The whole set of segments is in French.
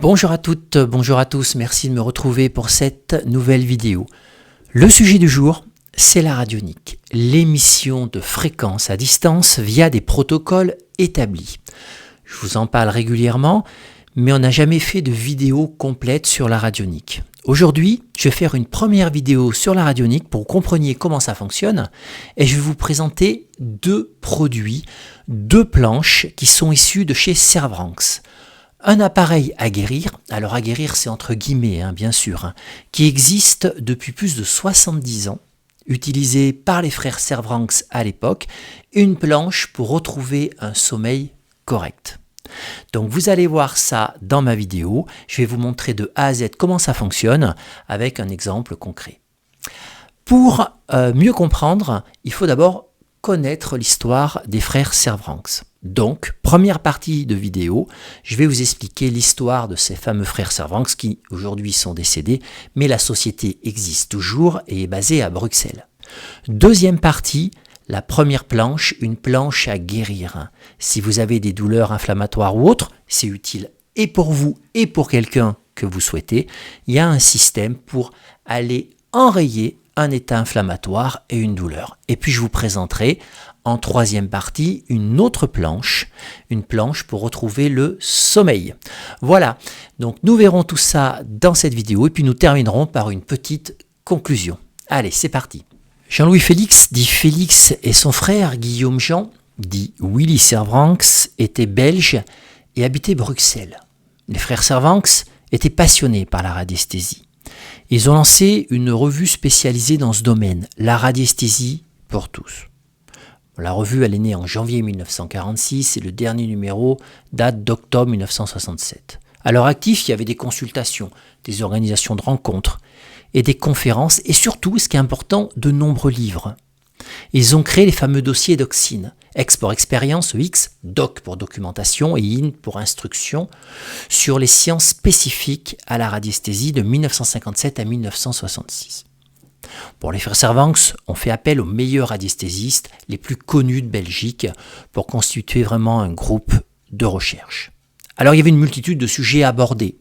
Bonjour à toutes, bonjour à tous, merci de me retrouver pour cette nouvelle vidéo. Le sujet du jour, c'est la radionique, l'émission de fréquence à distance via des protocoles établis. Je vous en parle régulièrement, mais on n'a jamais fait de vidéo complète sur la radionique. Aujourd'hui, je vais faire une première vidéo sur la radionique pour que vous compreniez comment ça fonctionne et je vais vous présenter deux produits, deux planches qui sont issues de chez Servranx. Un appareil à guérir, alors à guérir c'est entre guillemets bien sûr, qui existe depuis plus de 70 ans, utilisé par les frères Servranx à l'époque, une planche pour retrouver un sommeil correct. Donc vous allez voir ça dans ma vidéo, je vais vous montrer de A à Z comment ça fonctionne avec un exemple concret. Pour mieux comprendre, il faut d'abord connaître l'histoire des frères Servranx. Donc, première partie de vidéo, je vais vous expliquer l'histoire de ces fameux frères Servranx qui aujourd'hui sont décédés, mais la société existe toujours et est basée à Bruxelles. Deuxième partie, la première planche, une planche à guérir. Si vous avez des douleurs inflammatoires ou autres, c'est utile et pour vous et pour quelqu'un que vous souhaitez. Il y a un système pour aller enrayer un état inflammatoire et une douleur. Et puis je vous présenterai en troisième partie une autre planche, une planche pour retrouver le sommeil. Voilà, donc nous verrons tout ça dans cette vidéo et puis nous terminerons par une petite conclusion. Allez, c'est parti. Jean-Louis Félix, dit Félix, et son frère Guillaume Jean, dit Willy Servranx, étaient belges et habitaient Bruxelles. Les frères Servranx étaient passionnés par la radiesthésie. Ils ont lancé une revue spécialisée dans ce domaine, la radiesthésie pour tous. La revue, elle est née en janvier 1946 et le dernier numéro date d'octobre 1967. À leur actif, il y avait des consultations, des organisations de rencontres et des conférences et surtout, ce qui est important, de nombreux livres. Ils ont créé les fameux dossiers Doxine, Ex pour expérience, X, Doc pour documentation et In pour instruction sur les sciences spécifiques à la radiesthésie de 1957 à 1966. Pour les frères Servranx, on fait appel aux meilleurs radiesthésistes, les plus connus de Belgique, pour constituer vraiment un groupe de recherche. Alors il y avait une multitude de sujets abordés.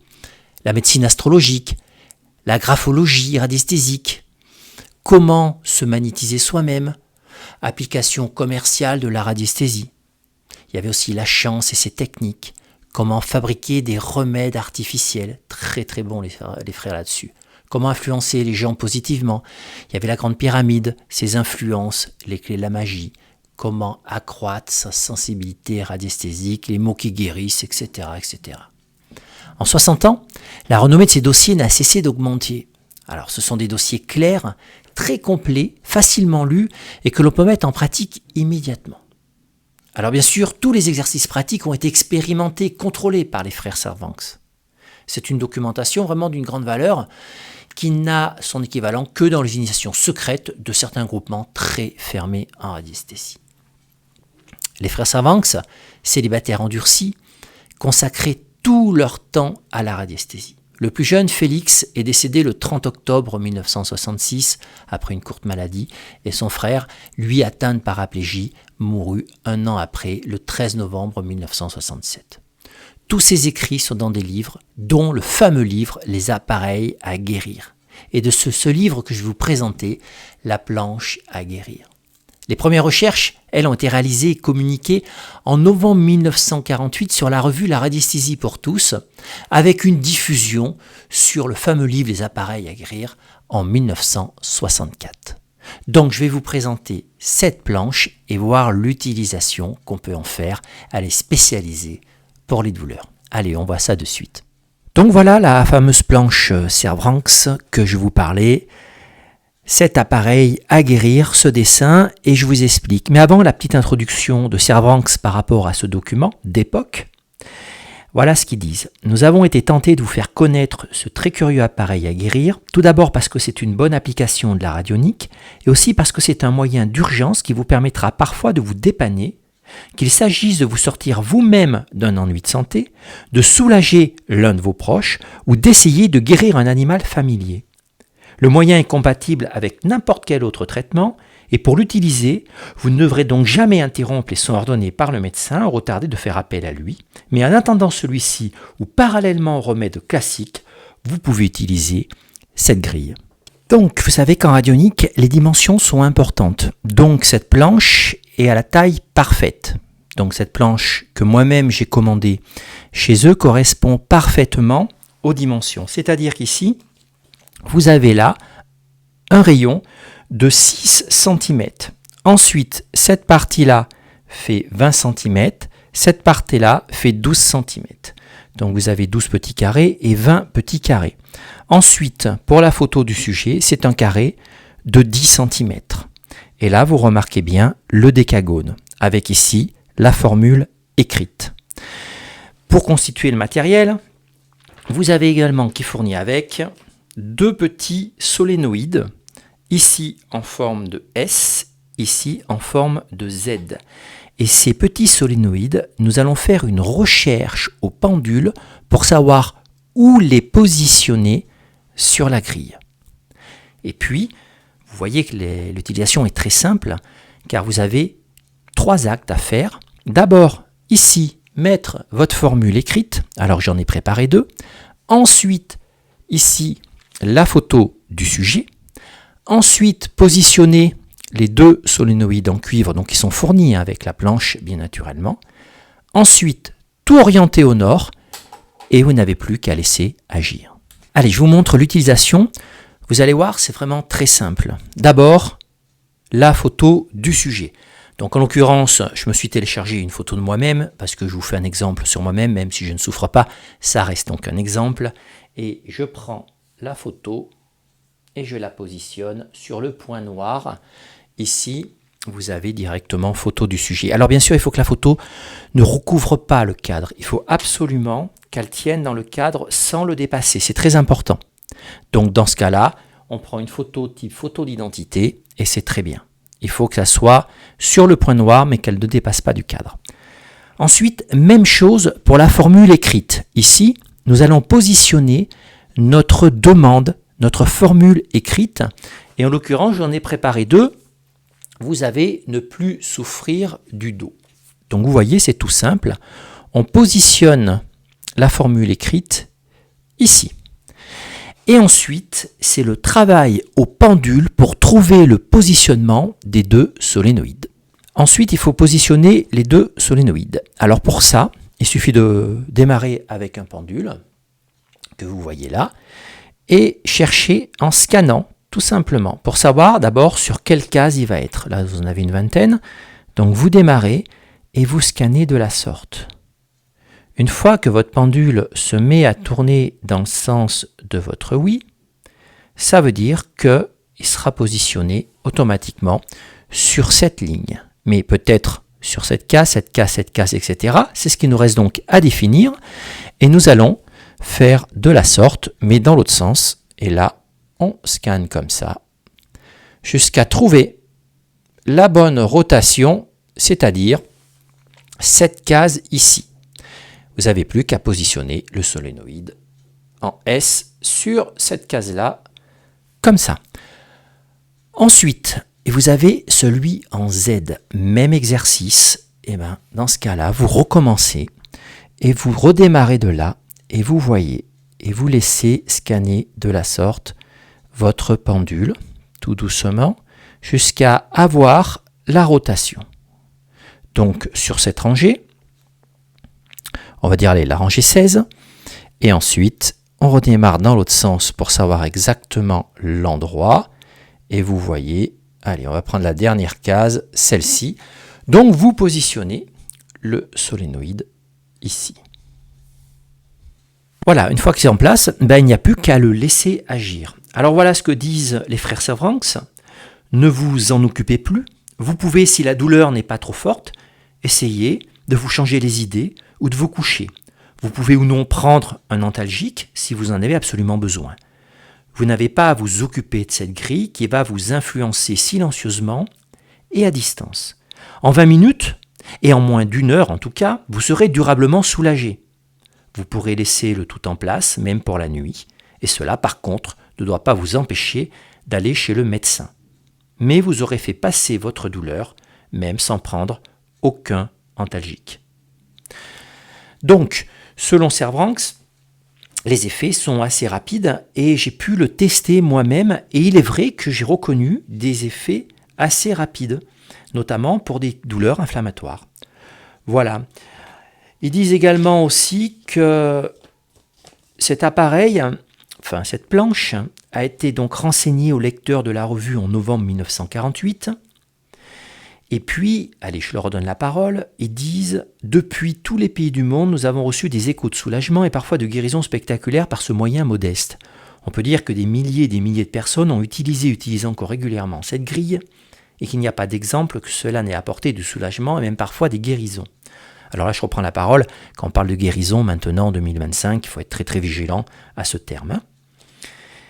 La médecine astrologique, la graphologie radiesthésique, comment se magnétiser soi-même, application commerciale de la radiesthésie. Il y avait aussi la chance et ses techniques, comment fabriquer des remèdes artificiels, très bon les frères là-dessus. Comment influencer les gens positivement. Il y avait la grande pyramide, ses influences, les clés de la magie. Comment accroître sa sensibilité radiesthésique, les mots qui guérissent, etc., etc. En 60 ans, la renommée de ces dossiers n'a cessé d'augmenter. Alors ce sont des dossiers clairs, très complets, facilement lus et que l'on peut mettre en pratique immédiatement. Alors bien sûr, tous les exercices pratiques ont été expérimentés, contrôlés par les frères Servranx. C'est une documentation vraiment d'une grande valeur qui n'a son équivalent que dans les initiations secrètes de certains groupements très fermés en radiesthésie. Les frères Servranx, célibataires endurcis, consacraient tout leur temps à la radiesthésie. Le plus jeune, Félix, est décédé le 30 octobre 1966 après une courte maladie et son frère, lui atteint de paraplégie, mourut un an après, le 13 novembre 1967. Tous ces écrits sont dans des livres, dont le fameux livre « Les appareils à guérir ». Et de ce livre que je vais vous présenter, la planche à guérir. Les premières recherches, elles, ont été réalisées et communiquées en novembre 1948 sur la revue La radiesthésie pour tous, avec une diffusion sur le fameux livre « Les appareils à guérir » en 1964. Donc je vais vous présenter cette planche et voir l'utilisation qu'on peut en faire. Elle est spécialisée pour les douleurs. Allez, on voit ça de suite. Donc voilà la fameuse planche Servranx que je vous parlais. Cet appareil à guérir, ce dessin, et je vous explique. Mais avant la petite introduction de Servranx par rapport à ce document d'époque, voilà ce qu'ils disent. Nous avons été tentés de vous faire connaître ce très curieux appareil à guérir, tout d'abord parce que c'est une bonne application de la radionique, et aussi parce que c'est un moyen d'urgence qui vous permettra parfois de vous dépanner, qu'il s'agisse de vous sortir vous-même d'un ennui de santé, de soulager l'un de vos proches ou d'essayer de guérir un animal familier. Le moyen est compatible avec n'importe quel autre traitement Et pour l'utiliser, vous ne devrez donc jamais interrompre les soins ordonnés par le médecin ou retarder de faire appel à lui. Mais en attendant celui-ci ou parallèlement au remède classique, vous pouvez utiliser cette grille. Donc, vous savez qu'en radionique, les dimensions sont importantes. Donc, cette planche est à la taille parfaite. Donc, cette planche que moi-même j'ai commandée chez eux correspond parfaitement aux dimensions. C'est-à-dire qu'ici, vous avez là un rayon de 6 cm. Ensuite, cette partie-là fait 20 cm. Cette partie-là fait 12 cm. Donc, vous avez 12 petits carrés et 20 petits carrés. Ensuite, pour la photo du sujet, c'est un carré de 10 cm. Et là, vous remarquez bien le décagone, avec ici la formule écrite. Pour constituer le matériel, vous avez également qui fournit avec 2 petits solénoïdes, ici en forme de S, ici en forme de Z. Et ces petits solénoïdes, nous allons faire une recherche au pendule pour savoir où les positionner sur la grille. Et puis, vous voyez que l'utilisation est très simple, car vous avez 3 actes à faire. D'abord, ici, mettre votre formule écrite, alors j'en ai préparé 2. Ensuite, ici, la photo du sujet. Ensuite, positionner les 2 solénoïdes en cuivre, donc qui sont fournis avec la planche, bien naturellement. Ensuite, tout orienter au nord, et vous n'avez plus qu'à laisser agir. Allez, je vous montre l'utilisation. Vous allez voir, c'est vraiment très simple. D'abord, la photo du sujet. Donc en l'occurrence, je me suis téléchargé une photo de moi-même, parce que je vous fais un exemple sur moi-même, même si je ne souffre pas, ça reste donc un exemple. Et je prends la photo et je la positionne sur le point noir. Ici, vous avez directement photo du sujet. Alors bien sûr, il faut que la photo ne recouvre pas le cadre. Il faut absolument qu'elle tienne dans le cadre sans le dépasser. C'est très important. Donc dans ce cas-là, on prend une photo type photo d'identité et c'est très bien. Il faut que ça soit sur le point noir mais qu'elle ne dépasse pas du cadre. Ensuite, même chose pour la formule écrite. Ici, nous allons positionner notre demande, notre formule écrite. Et en l'occurrence, j'en ai préparé 2. Vous avez ne plus souffrir du dos. Donc vous voyez, c'est tout simple. On positionne la formule écrite ici. Et ensuite, c'est le travail au pendule pour trouver le positionnement des 2 solénoïdes. Ensuite, il faut positionner les 2 solénoïdes. Alors pour ça, il suffit de démarrer avec un pendule que vous voyez là et chercher en scannant tout simplement pour savoir d'abord sur quelle case il va être. Là, vous en avez une vingtaine. Donc vous démarrez et vous scannez de la sorte. Une fois que votre pendule se met à tourner dans le sens de votre oui, ça veut dire qu'il sera positionné automatiquement sur cette ligne. Mais peut-être sur cette case, cette case, cette case, etc. C'est ce qui nous reste donc à définir. Et nous allons faire de la sorte, mais dans l'autre sens. Et là, on scanne comme ça, jusqu'à trouver la bonne rotation, c'est-à-dire cette case ici. Vous n'avez plus qu'à positionner le solénoïde en S sur cette case-là, comme ça. Ensuite, vous avez celui en Z, même exercice. Et bien, dans ce cas-là, vous recommencez et vous redémarrez de là et vous voyez et vous laissez scanner de la sorte votre pendule, tout doucement, jusqu'à avoir la rotation. Donc, sur cette rangée, on va dire allez, la rangée 16, et ensuite, on redémarre dans l'autre sens pour savoir exactement l'endroit, et vous voyez, allez, on va prendre la dernière case, celle-ci. Donc, vous positionnez le solénoïde ici. Voilà, une fois que c'est en place, il n'y a plus qu'à le laisser agir. Alors voilà ce que disent les frères Servranckx. Ne vous en occupez plus. Vous pouvez, si la douleur n'est pas trop forte, essayer de vous changer les idées ou de vous coucher. Vous pouvez ou non prendre un antalgique si vous en avez absolument besoin. Vous n'avez pas à vous occuper de cette grille qui va vous influencer silencieusement et à distance. En 20 minutes, et en moins d'1 heure en tout cas, vous serez durablement soulagé. Vous pourrez laisser le tout en place, même pour la nuit, et cela par contre ne doit pas vous empêcher d'aller chez le médecin. mais vous aurez fait passer votre douleur, même sans prendre aucun antalgique. Donc, selon Servranckx, les effets sont assez rapides et j'ai pu le tester moi-même et il est vrai que j'ai reconnu des effets assez rapides, notamment pour des douleurs inflammatoires. Voilà. Ils disent également aussi que cet appareil, enfin cette planche, a été donc renseignée au lecteur de la revue en novembre 1948. Et puis, allez, je leur redonne la parole, ils disent « Depuis tous les pays du monde, nous avons reçu des échos de soulagement et parfois de guérison spectaculaire par ce moyen modeste. On peut dire que des milliers et des milliers de personnes ont utilisé encore régulièrement cette grille et qu'il n'y a pas d'exemple que cela n'ait apporté du soulagement et même parfois des guérisons. » Alors là, je reprends la parole. Quand on parle de guérison, maintenant en 2025, il faut être très très vigilant à ce terme.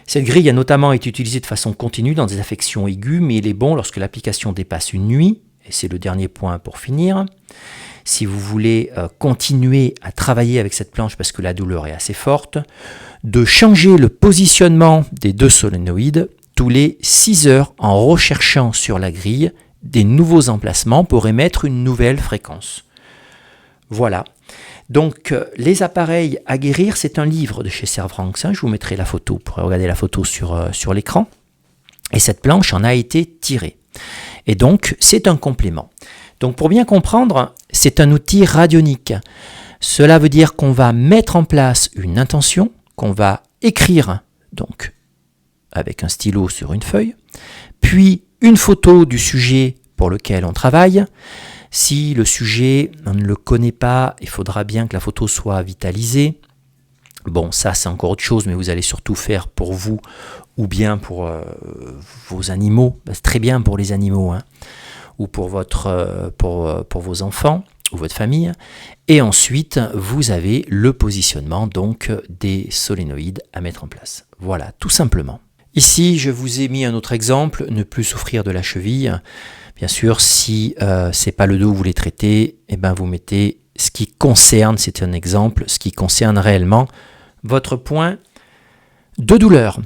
Cette grille a notamment été utilisée de façon continue dans des affections aiguës, mais il est bon lorsque l'application dépasse une nuit, et c'est le dernier point pour finir. Si vous voulez continuer à travailler avec cette planche parce que la douleur est assez forte, de changer le positionnement des deux solénoïdes tous les 6 heures en recherchant sur la grille des nouveaux emplacements pour émettre une nouvelle fréquence. Voilà. Donc, les appareils à guérir, c'est un livre de chez Servranckx. Je vous mettrai la photo, vous pourrez regarder la photo sur l'écran. Et cette planche en a été tirée. Et donc, c'est un complément. Donc, pour bien comprendre, c'est un outil radionique. Cela veut dire qu'on va mettre en place une intention, qu'on va écrire, donc, avec un stylo sur une feuille, puis une photo du sujet pour lequel on travaille. Si le sujet, on ne le connaît pas, il faudra bien que la photo soit vitalisée. Bon, ça c'est encore autre chose, mais vous allez surtout faire pour vous ou bien pour vos animaux. C'est très bien pour les animaux, hein, ou pour vos enfants ou votre famille. Et ensuite, vous avez le positionnement donc des solénoïdes à mettre en place. Voilà, tout simplement. Ici, je vous ai mis un autre exemple, ne plus souffrir de la cheville. Bien sûr, si ce n'est pas le dos que vous voulez traiter, eh ben vous mettez ce qui concerne, c'est un exemple, ce qui concerne réellement votre point de douleur.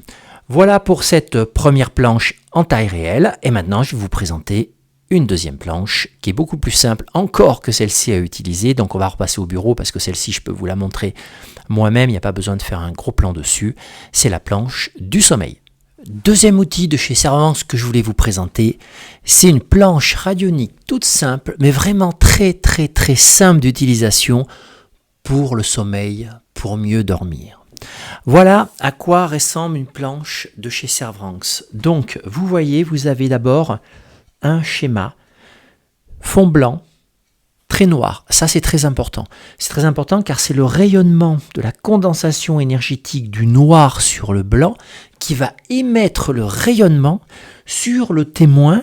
Voilà pour cette première planche en taille réelle. Et maintenant, je vais vous présenter une deuxième planche qui est beaucoup plus simple encore que celle-ci à utiliser. Donc, on va repasser au bureau parce que celle-ci, je peux vous la montrer moi-même. Il n'y a pas besoin de faire un gros plan dessus. C'est la planche du sommeil. Deuxième outil de chez Servranckx que je voulais vous présenter, c'est une planche radionique toute simple, mais vraiment très très très simple d'utilisation pour le sommeil, pour mieux dormir. Voilà à quoi ressemble une planche de chez Servranckx. Donc vous voyez, vous avez d'abord un schéma, fond blanc, trait noir. Ça c'est très important. C'est très important car c'est le rayonnement de la condensation énergétique du noir sur le blanc qui va émettre le rayonnement sur le témoin,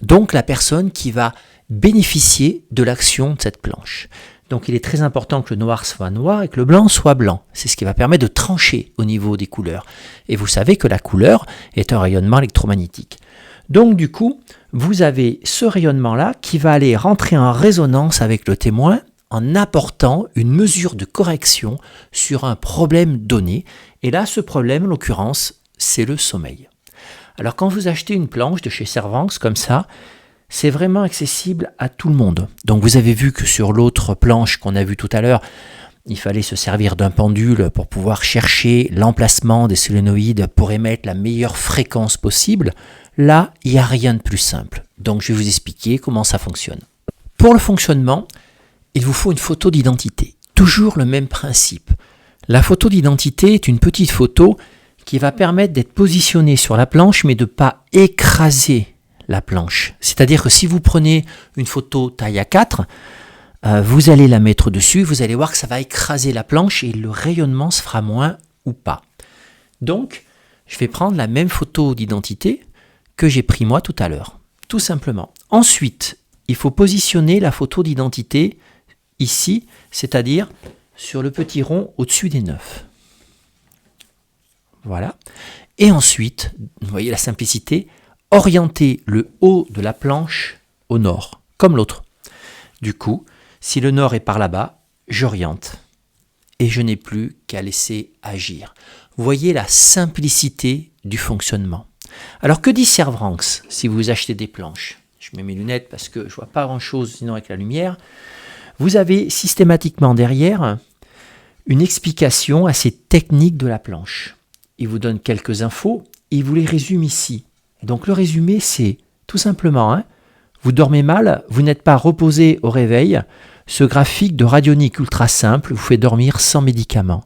donc la personne qui va bénéficier de l'action de cette planche. Donc il est très important que le noir soit noir et que le blanc soit blanc. C'est ce qui va permettre de trancher au niveau des couleurs. Et vous savez que la couleur est un rayonnement électromagnétique. Donc du coup, vous avez ce rayonnement-là qui va aller rentrer en résonance avec le témoin en apportant une mesure de correction sur un problème donné. Et là, ce problème, en l'occurrence, c'est le sommeil. Alors quand vous achetez une planche de chez Servranckx comme ça, c'est vraiment accessible à tout le monde. Donc vous avez vu que sur l'autre planche qu'on a vue tout à l'heure, il fallait se servir d'un pendule pour pouvoir chercher l'emplacement des solénoïdes pour émettre la meilleure fréquence possible. Là, il n'y a rien de plus simple. Donc je vais vous expliquer comment ça fonctionne. Pour le fonctionnement, il vous faut une photo d'identité. Toujours le même principe. La photo d'identité est une petite photo qui va permettre d'être positionnée sur la planche, mais de ne pas écraser la planche. C'est-à-dire que si vous prenez une photo taille A4, vous allez la mettre dessus, vous allez voir que ça va écraser la planche et le rayonnement se fera moins ou pas. Donc, je vais prendre la même photo d'identité que j'ai pris moi tout à l'heure, tout simplement. Ensuite, il faut positionner la photo d'identité ici, c'est-à-dire sur le petit rond au-dessus des 9. Voilà. Et ensuite, vous voyez la simplicité, orienter le haut de la planche au nord, comme l'autre. Du coup, si le nord est par là-bas, j'oriente. Et je n'ai plus qu'à laisser agir. Vous voyez la simplicité du fonctionnement. Alors que dit Servranckx si vous achetez des planches? Je mets mes lunettes parce que je ne vois pas grand-chose sinon avec la lumière. Vous avez systématiquement derrière une explication assez technique de la planche. Il vous donne quelques infos, il vous les résume ici. Donc le résumé, c'est tout simplement, vous dormez mal, vous n'êtes pas reposé au réveil, ce graphique de radionique ultra simple vous fait dormir sans médicaments.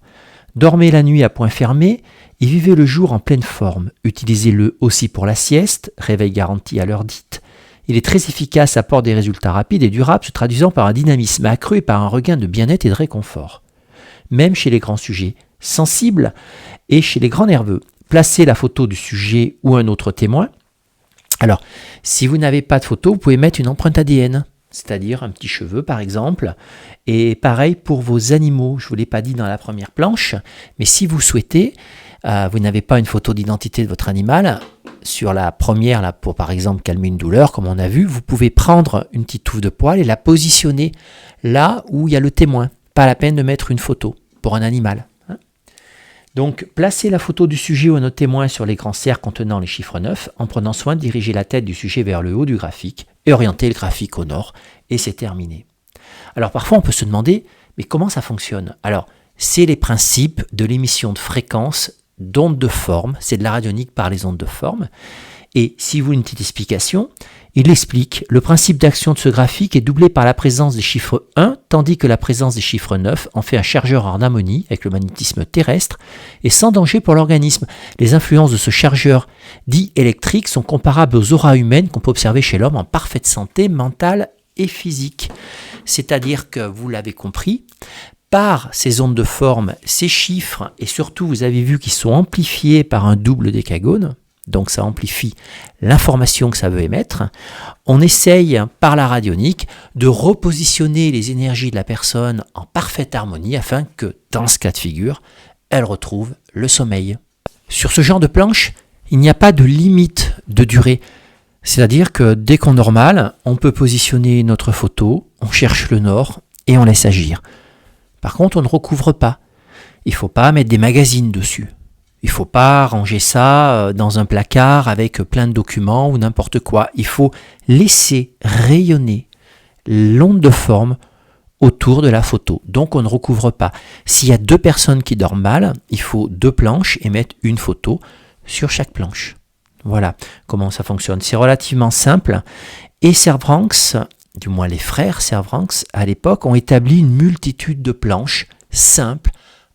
Dormez la nuit à point fermé et vivez le jour en pleine forme. Utilisez-le aussi pour la sieste, réveil garanti à l'heure dite. Il est très efficace, apporte des résultats rapides et durables, se traduisant par un dynamisme accru et par un regain de bien-être et de réconfort. Même chez les grands sujets sensibles et chez les grands nerveux. Placez la photo du sujet ou un autre témoin. Alors, si vous n'avez pas de photo, vous pouvez mettre une empreinte ADN, c'est-à-dire un petit cheveu par exemple. Et pareil pour vos animaux, je ne vous l'ai pas dit dans la première planche, mais si vous souhaitez, vous n'avez pas une photo d'identité de votre animal, sur la première, là, pour par exemple calmer une douleur, comme on a vu, vous pouvez prendre une petite touffe de poil et la positionner là où il y a le témoin. Pas la peine de mettre une photo pour un animal. Donc, placez la photo du sujet ou un autre témoin sur l'écran cercle contenant les chiffres 9 en prenant soin de diriger la tête du sujet vers le haut du graphique et orienter le graphique au nord, et c'est terminé. Alors parfois on peut se demander, mais comment ça fonctionne? Alors, c'est les principes de l'émission de fréquence d'ondes de forme, c'est de la radionique par les ondes de forme, et si vous voulez une petite explication, il explique, le principe d'action de ce graphique est doublé par la présence des chiffres 1, tandis que la présence des chiffres 9 en fait un chargeur en harmonie avec le magnétisme terrestre et sans danger pour l'organisme. Les influences de ce chargeur dit électrique sont comparables aux auras humaines qu'on peut observer chez l'homme en parfaite santé mentale et physique. C'est-à-dire que, vous l'avez compris, par ces ondes de forme, ces chiffres, et surtout vous avez vu qu'ils sont amplifiés par un double décagone, donc ça amplifie l'information que ça veut émettre, on essaye par la radionique de repositionner les énergies de la personne en parfaite harmonie afin que, dans ce cas de figure, elle retrouve le sommeil. Sur ce genre de planche, il n'y a pas de limite de durée. C'est-à-dire que dès qu'on dort mal, on peut positionner notre photo, on cherche le nord et on laisse agir. Par contre, on ne recouvre pas. Il ne faut pas mettre des magazines dessus. Il ne faut pas ranger ça dans un placard avec plein de documents ou n'importe quoi. Il faut laisser rayonner l'onde de forme autour de la photo. Donc on ne recouvre pas. S'il y a 2 personnes qui dorment mal, il faut 2 planches et mettre une photo sur chaque planche. Voilà comment ça fonctionne. C'est relativement simple. Et Servranckx, du moins les frères Servranckx, à l'époque, ont établi une multitude de planches simples,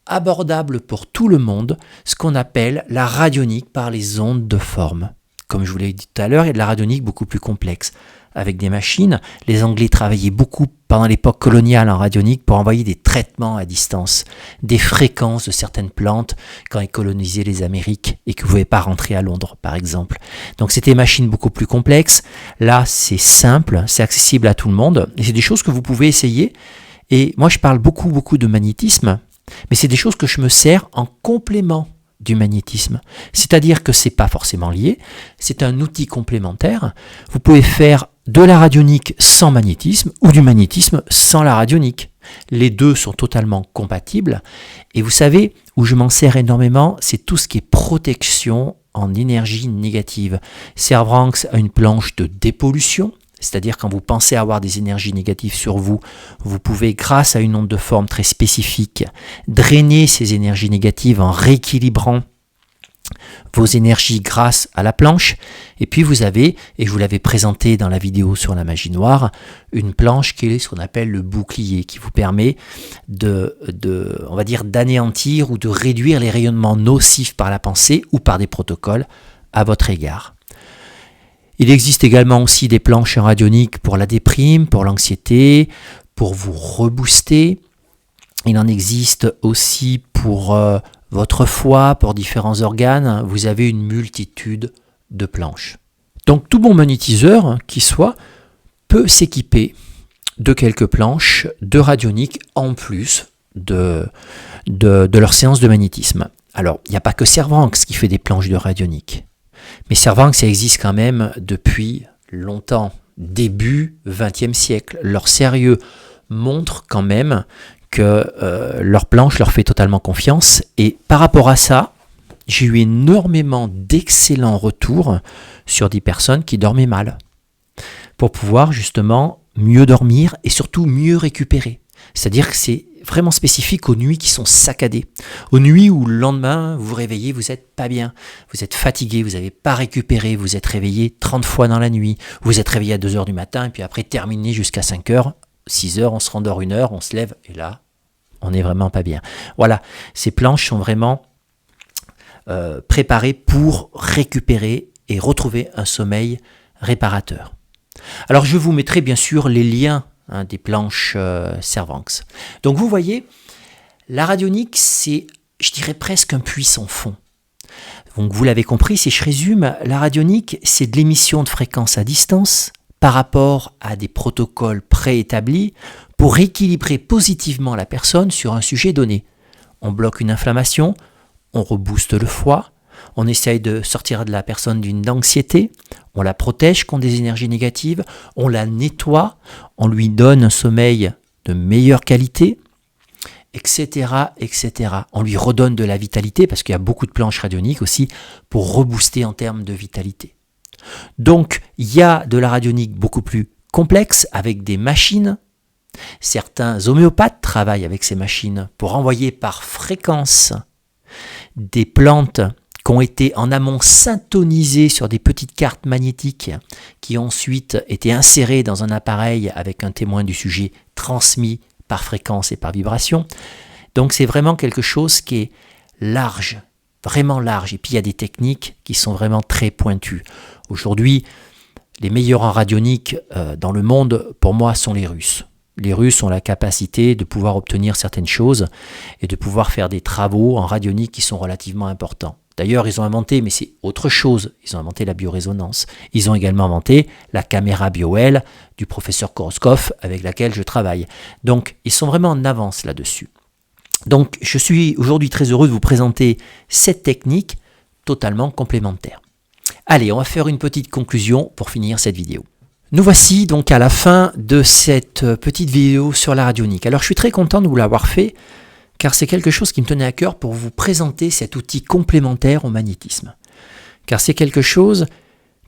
abordable pour tout le monde, ce qu'on appelle la radionique par les ondes de forme. Comme je vous l'ai dit tout à l'heure, il y a de la radionique beaucoup plus complexe. Avec des machines, les Anglais travaillaient beaucoup pendant l'époque coloniale en radionique pour envoyer des traitements à distance, des fréquences de certaines plantes quand ils colonisaient les Amériques et que vous ne pouvez pas rentrer à Londres, par exemple. Donc c'était des machines beaucoup plus complexes. Là, c'est simple, c'est accessible à tout le monde et c'est des choses que vous pouvez essayer. Et moi, je parle beaucoup de magnétisme. Mais c'est des choses que je me sers en complément du magnétisme. C'est-à-dire que ce n'est pas forcément lié, c'est un outil complémentaire. Vous pouvez faire de la radionique sans magnétisme ou du magnétisme sans la radionique. Les deux sont totalement compatibles. Et vous savez, où je m'en sers énormément, c'est tout ce qui est protection en énergie négative. Servranckx a une planche de dépollution. C'est-à-dire quand vous pensez avoir des énergies négatives sur vous, vous pouvez, grâce à une onde de forme très spécifique, drainer ces énergies négatives en rééquilibrant vos énergies grâce à la planche. Et puis vous avez, et je vous l'avais présenté dans la vidéo sur la magie noire, une planche qui est ce qu'on appelle le bouclier, qui vous permet on va dire, d'anéantir ou de réduire les rayonnements nocifs par la pensée ou par des protocoles à votre égard. Il existe également aussi des planches radioniques pour la déprime, pour l'anxiété, pour vous rebooster. Il en existe aussi pour votre foie, pour différents organes. Vous avez une multitude de planches. Donc tout bon magnétiseur qui soit peut s'équiper de quelques planches de radionique en plus de leur séance de magnétisme. Alors, il n'y a pas que Servranckx qui fait des planches de radionique. Mais Servranckx, ça existe quand même depuis longtemps, début XXe siècle. Leur sérieux montre quand même que leur planche leur fait totalement confiance. Et par rapport à ça, j'ai eu énormément d'excellents retours sur des personnes qui dormaient mal, pour pouvoir justement mieux dormir et surtout mieux récupérer. C'est-à-dire que c'est vraiment spécifique aux nuits qui sont saccadées, aux nuits où le lendemain vous vous réveillez, vous n'êtes pas bien, vous êtes fatigué, vous n'avez pas récupéré, vous êtes réveillé 30 fois dans la nuit, vous êtes réveillé à 2 heures du matin et puis après terminé jusqu'à 5 heures, 6 heures, on se rendort 1 heure, on se lève et là, on n'est vraiment pas bien. Voilà, ces planches sont vraiment préparées pour récupérer et retrouver un sommeil réparateur. Alors je vous mettrai bien sûr les liens des planches Servanx. Donc vous voyez, la radionique, c'est, je dirais presque un puits sans fond. Donc vous l'avez compris, si je résume, la radionique, c'est de l'émission de fréquence à distance par rapport à des protocoles préétablis pour rééquilibrer positivement la personne sur un sujet donné. On bloque une inflammation, on rebooste le foie, on essaye de sortir de la personne d'une anxiété, on la protège contre des énergies négatives, on la nettoie, on lui donne un sommeil de meilleure qualité, etc., etc. On lui redonne de la vitalité, parce qu'il y a beaucoup de planches radioniques aussi, pour rebooster en termes de vitalité. Donc, il y a de la radionique beaucoup plus complexe, avec des machines. Certains homéopathes travaillent avec ces machines pour envoyer par fréquence des plantes qui ont été en amont syntonisées sur des petites cartes magnétiques qui ont ensuite été insérées dans un appareil avec un témoin du sujet transmis par fréquence et par vibration. Donc c'est vraiment quelque chose qui est large, vraiment large. Et puis il y a des techniques qui sont vraiment très pointues. Aujourd'hui, les meilleurs en radionique dans le monde, pour moi, sont les Russes. Les Russes ont la capacité de pouvoir obtenir certaines choses et de pouvoir faire des travaux en radionique qui sont relativement importants. D'ailleurs, ils ont inventé, mais c'est autre chose, ils ont inventé la biorésonance. Ils ont également inventé la caméra BioL du professeur Koroskov avec laquelle je travaille. Donc, ils sont vraiment en avance là-dessus. Donc, je suis aujourd'hui très heureux de vous présenter cette technique totalement complémentaire. Allez, on va faire une petite conclusion pour finir cette vidéo. Nous voici donc à la fin de cette petite vidéo sur la radionique. Alors, je suis très content de vous l'avoir fait, car c'est quelque chose qui me tenait à cœur pour vous présenter cet outil complémentaire au magnétisme. Car c'est quelque chose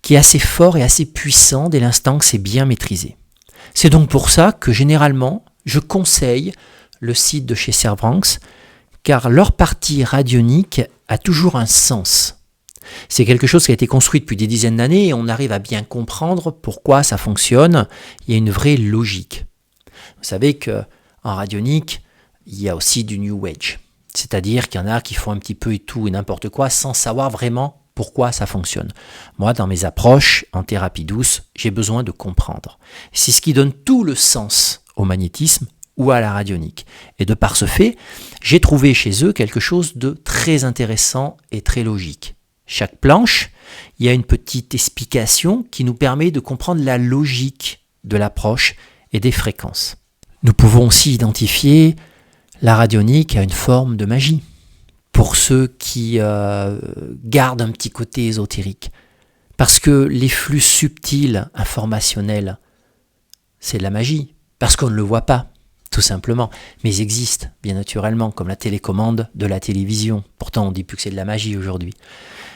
qui est assez fort et assez puissant dès l'instant que c'est bien maîtrisé. C'est donc pour ça que généralement, je conseille le site de chez Servanx, car leur partie radionique a toujours un sens. C'est quelque chose qui a été construit depuis des dizaines d'années et on arrive à bien comprendre pourquoi ça fonctionne. Il y a une vraie logique. Vous savez qu'en radionique, il y a aussi du New Age. C'est-à-dire qu'il y en a qui font un petit peu et tout et n'importe quoi sans savoir vraiment pourquoi ça fonctionne. Moi, dans mes approches en thérapie douce, j'ai besoin de comprendre. C'est ce qui donne tout le sens au magnétisme ou à la radionique. Et de par ce fait, j'ai trouvé chez eux quelque chose de très intéressant et très logique. Chaque planche, il y a une petite explication qui nous permet de comprendre la logique de l'approche et des fréquences. Nous pouvons aussi identifier la radionique a une forme de magie, pour ceux qui gardent un petit côté ésotérique. Parce que les flux subtils informationnels, c'est de la magie. Parce qu'on ne le voit pas, tout simplement. Mais ils existent, bien naturellement, comme la télécommande de la télévision. Pourtant, on ne dit plus que c'est de la magie aujourd'hui.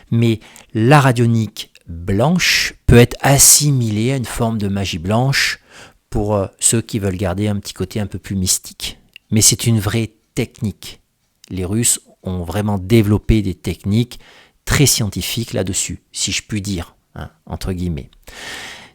Mais la radionique blanche peut être assimilée à une forme de magie blanche pour ceux qui veulent garder un petit côté un peu plus mystique. Mais c'est une vraie technique. Les Russes ont vraiment développé des techniques très scientifiques là-dessus, si je puis dire, entre guillemets.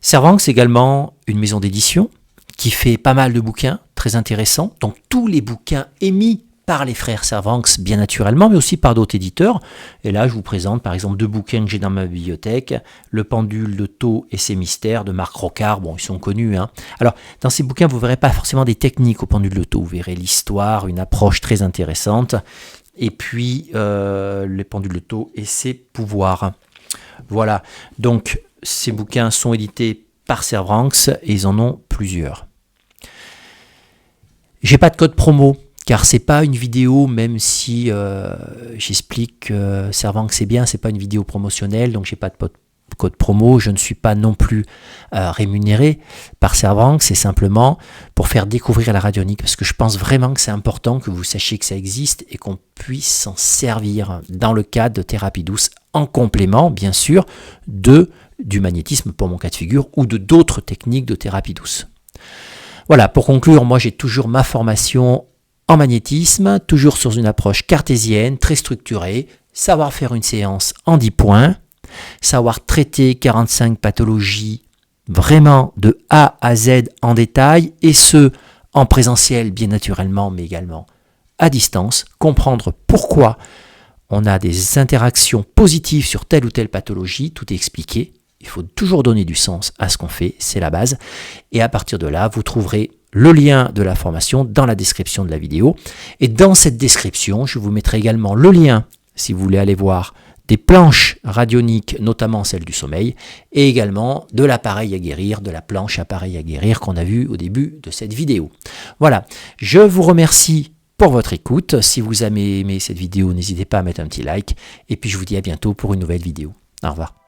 Servanx, c'est également une maison d'édition qui fait pas mal de bouquins très intéressants. Donc tous les bouquins émis par les frères Servanx, bien naturellement, mais aussi par d'autres éditeurs. Et là, je vous présente par exemple 2 bouquins que j'ai dans ma bibliothèque, Le pendule de Thau et ses mystères de Marc Rocard. Bon, ils sont connus. Alors, dans ces bouquins, vous ne verrez pas forcément des techniques au pendule de Thau. Vous verrez l'histoire, une approche très intéressante. Et puis, Le pendule de Thau et ses pouvoirs. Voilà. Donc, ces bouquins sont édités par Servanx et ils en ont plusieurs. J'ai pas de code promo. Car c'est pas une vidéo, même si j'explique que Servanx c'est bien, c'est pas une vidéo promotionnelle, donc j'ai pas de code promo. Je ne suis pas non plus rémunéré par Servranckx, c'est simplement pour faire découvrir la radionique, parce que je pense vraiment que c'est important que vous sachiez que ça existe et qu'on puisse s'en servir dans le cadre de thérapie douce, en complément, bien sûr, du magnétisme pour mon cas de figure ou de d'autres techniques de thérapie douce. Voilà, pour conclure, moi j'ai toujours ma formation en magnétisme, toujours sur une approche cartésienne, très structurée, savoir faire une séance en 10 points, savoir traiter 45 pathologies vraiment de A à Z en détail, et ce, en présentiel bien naturellement, mais également à distance, comprendre pourquoi on a des interactions positives sur telle ou telle pathologie, tout est expliqué. Il faut toujours donner du sens à ce qu'on fait, c'est la base. Et à partir de là, vous trouverez le lien de la formation dans la description de la vidéo. Et dans cette description, je vous mettrai également le lien, si vous voulez aller voir, des planches radioniques, notamment celle du sommeil, et également de l'appareil à guérir, de la planche appareil à guérir qu'on a vu au début de cette vidéo. Voilà, je vous remercie pour votre écoute. Si vous avez aimé cette vidéo, n'hésitez pas à mettre un petit like. Et puis je vous dis à bientôt pour une nouvelle vidéo. Au revoir.